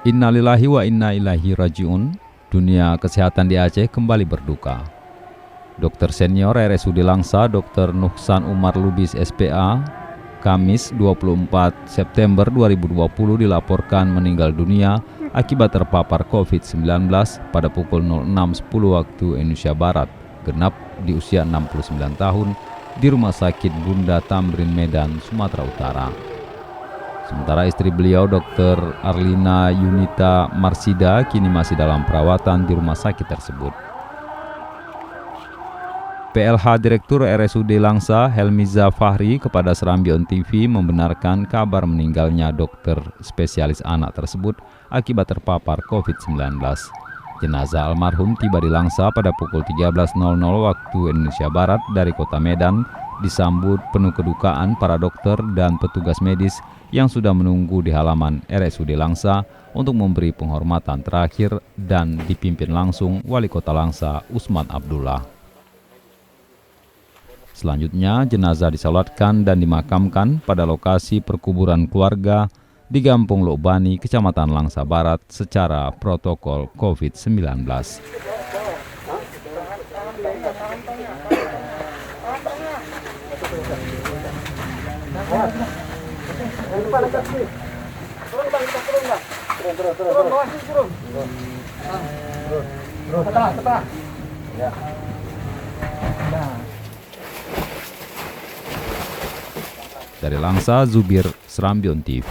Innalillahi wa inna ilaihi rajiun. Dunia kesehatan di Aceh kembali berduka. Dokter senior RSUD Langsa, Dr. Nuhsan Umar Lubis SPA, Kamis 24 September 2020 dilaporkan meninggal dunia akibat terpapar COVID-19 pada pukul 06.10 waktu Indonesia Barat, genap di usia 69 tahun di Rumah Sakit Bunda Tamrin Medan, Sumatera Utara. Sementara istri beliau, Dr. Arlina Yunita Marsida, kini masih dalam perawatan di rumah sakit tersebut. PLH Direktur RSUD Langsa, Helmiza Fahri, kepada Serambi On TV membenarkan kabar meninggalnya dokter spesialis anak tersebut akibat terpapar COVID-19. Jenazah almarhum tiba di Langsa pada pukul 13.00 waktu Indonesia Barat dari kota Medan, disambut penuh kedukaan para dokter dan petugas medis yang sudah menunggu di halaman RSUD Langsa untuk memberi penghormatan terakhir dan dipimpin langsung Wali Kota Langsa, Usman Abdullah. Selanjutnya, jenazah disalatkan dan dimakamkan pada lokasi perkuburan keluarga di Gampung Lokbani, Kecamatan Langsa Barat secara protokol COVID-19. Dari Langsa, Zubir, Serambi On TV.